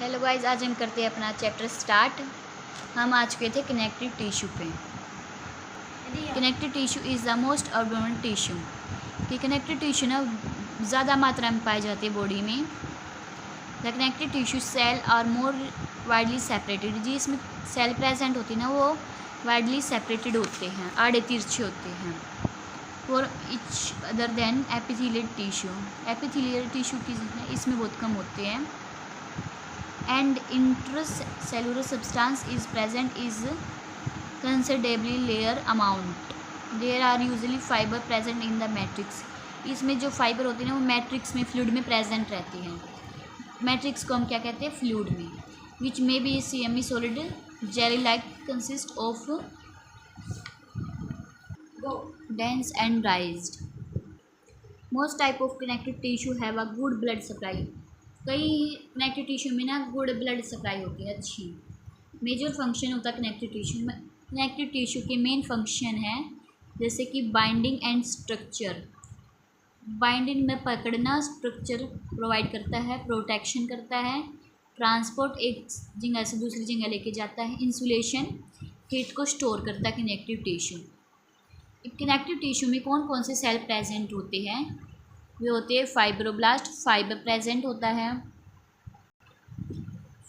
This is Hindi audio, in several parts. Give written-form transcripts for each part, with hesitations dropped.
हेलो गाइस, आज हम करते हैं अपना चैप्टर स्टार्ट। हम आज के थे कनेक्टिव टिश्यू पे। Connective tissue is the most abundant tissue. कि कनेक्टिव टिश्यू ना ज़्यादा मात्रा में पाई जाती है बॉडी में। The connective tissue cell are more widely separated. जिसमें सेल प्रेजेंट होती है ना वो वाइडली सेपरेटेड होते हैं, आड़े तिरछे होते हैं for each other than epithelial tissue. Epithelial tissue की इसमें बहुत कम होते हैं। And intracellular substance is present is considerably layer amount. There are usually fiber present in the matrix. इसमें जो फाइबर होती है ना वो मैट्रिक्स में फ्लूइड में प्रेजेंट रहती हैं। मैट्रिक्स को हम क्या कहते हैं? फ्लूइड में। Which may be semi solid jelly like consist of dense and raised. Most type of connective tissue have a good blood supply. कई कनेक्टिव टिश्यू में ना गुड ब्लड सप्लाई होती है, अच्छी। मेजर फंक्शन होता है कनेक्टिव टिश्यू में। कनेक्टिव टिश्यू के मेन फंक्शन है जैसे कि बाइंडिंग एंड स्ट्रक्चर। बाइंडिंग में पकड़ना, स्ट्रक्चर प्रोवाइड करता है, प्रोटेक्शन करता है, ट्रांसपोर्ट एक जगह से दूसरी जगह लेके जाता है, इंसुलेशन, हीट को स्टोर करता है कनेक्टिव टिश्यू। कनेक्टिव टिश्यू में कौन कौन से सेल प्रेजेंट होते हैं? वे होते हैं फाइब्रोब्लास्ट, फाइबर प्रेजेंट होता है,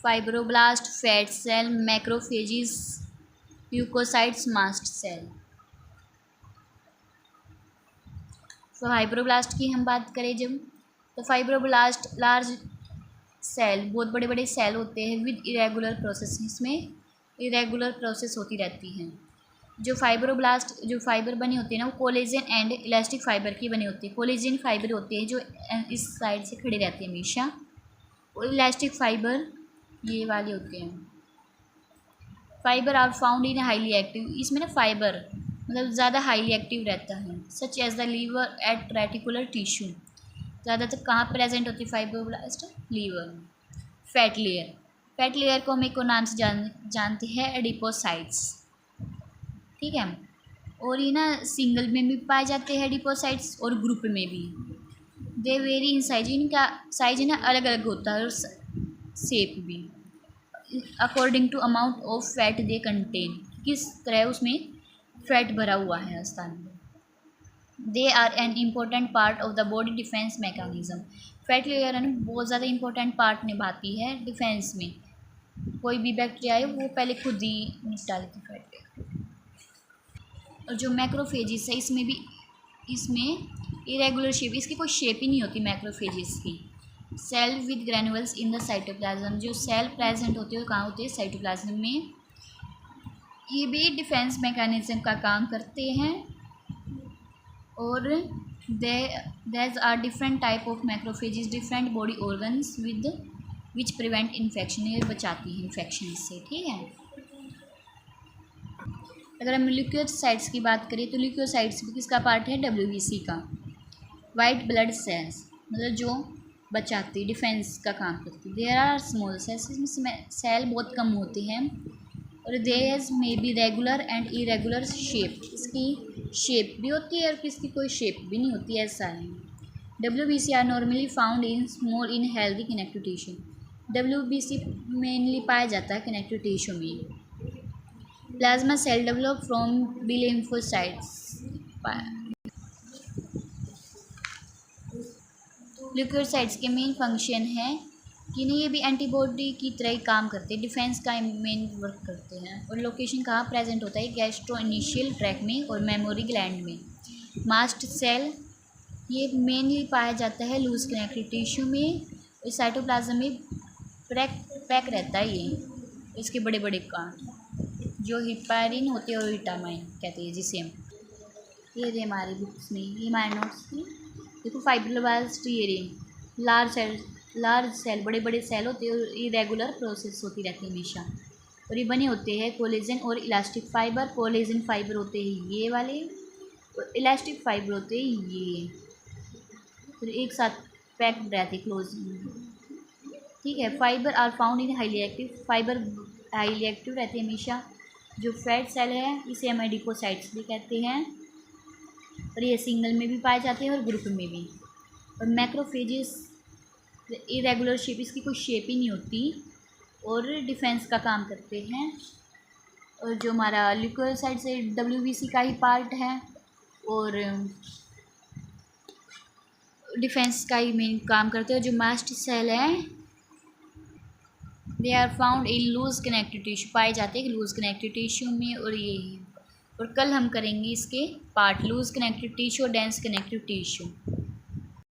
fibroblast, fat cell, macrophages, leucocytes, mast cell. तो फाइब्रोब्लास्ट की हम बात करें जब, तो फाइब्रोब्लास्ट लार्ज सेल, बहुत बड़े बड़े सेल होते हैं विद इरेगुलर प्रोसेस। इसमें इरेगुलर प्रोसेस होती रहती हैं। जो फाइब्रोब्लास्ट जो फाइबर बनी होती है ना वो कोलेजन एंड इलास्टिक फाइबर की बनी होती है। कोलेजन फाइबर होती है जो इस साइड से खड़ी रहती है हमेशा, और इलास्टिक फाइबर ये वाले होते हैं। Fibre are found in highly active. इसमें ना फाइबर मतलब ज़्यादा हाईली एक्टिव रहता है, such as the liver at reticular tissue. ज़्यादातर कहाँ प्रेजेंट होती है fibroblast? Liver. Fat layer, fat layer को हम एक और नाम से जानते हैं एडिपोसाइट्स, ठीक है। और ये ना सिंगल में भी पाए जाते हैं एडिपोसाइट्स और ग्रुप में भी। दे वेरी इन साइज, इनका साइज है ना अलग अलग होता है और शेप भी, according to amount of fat they contain, किस तरह उसमें फैट भरा हुआ है स्थान में। They are an important part of the body defence mechanism. Fat layer है ना बहुत ज़्यादा इंपॉर्टेंट पार्ट निभाती है डिफेंस में। कोई भी बैक्टीरिया है वो पहले खुद ही निपटा लेती है फैट लेयर। और जो मैक्रोफेजिस है इसमें इरेगुलर शेप, इसकी कोई शेप ही नहीं होती मैक्रोफेजिस की। Cell with granules in the cytoplasm, जो सेल प्रेजेंट होते हैं कहाँ होते हैं? साइटोप्लाज्म में। ये भी डिफेंस मैकेनिज्म का काम करते हैं। और there are different type of macrophages, different body organs with which prevent infection, ये बचाती है इन्फेक्शन से, ठीक है। अगर हम ल्यूकोसाइट्स की बात करें तो ल्यूकोसाइट्स भी किसका पार्ट है? WBC का। वाइट ब्लड सेल्स मतलब जो बचाती, डिफेंस का काम करती। देयर आर स्मॉल सेल्स, इसमें सेल बहुत कम होते हैं। और there may be regular and irregular shape, इसकी शेप भी होती है और किसकी कोई शेप भी नहीं होती, ऐसा है। WBC are normally found in small in healthy connective tissue. WBC mainly पाया जाता है कनेक्टिव टिश्यू में। Plasma cell develop from B lymphocytes. Leukocytes के मेन फंक्शन है कि नहीं, ये भी एंटीबॉडी की तरह ही काम करते हैं, डिफेंस का मेन वर्क करते हैं। और लोकेशन कहाँ प्रेजेंट होता है? गैस्ट्रो इनिशियल ट्रैक में और मेमोरी ग्लैंड में। मास्ट सेल ये मेनली पाया जाता है लूज कनेक्टिव टिश्यू में। इस साइटोप्लाज्म में पैक रहता है ये, इसके बड़े बड़े कांट जो हिपारिन होते हैं और विटामिन कहते हैं जिसे हम। ये रे हमारी बुक्स में, ये हमारे नोट्स में देखो। फाइब्रोब्लास्ट ये रे लार्ज सेल बड़े बड़े सेल होते हैं और इरेगुलर प्रोसेस होती रहती है हमेशा। और ये बने होते हैं कोलेजन और इलास्टिक फाइबर। कोलेजन फाइबर होते हैं ये वाले और इलास्टिक फाइबर होते हैं ये, फिर एक साथ पैक रहते क्लोज, ठीक है। Fibre are found in highly active, fibre highly active रहते हैं हमेशा। जो फैट सेल है इसे हम एडिपोसाइट्स भी कहते हैं। और ये सिंगल में भी पाए जाते हैं और ग्रुप में भी। और मैक्रोफेजिस इरेगुलर शेप, इसकी कोई शेप ही नहीं होती, और डिफेंस का काम करते हैं। और जो हमारा ल्यूकोसाइड से WBC का ही पार्ट है और डिफेंस का ही मेन काम करते हैं। जो मास्ट सेल है they are found in loose connective tissue, पाए जाते हैं लूज कनेक्टिव टिश्यू में। और ये और कल हम करेंगे इसके पार्ट लूज कनेक्टिव टिश्यू और डेंस कनेक्टिव टिश्यू।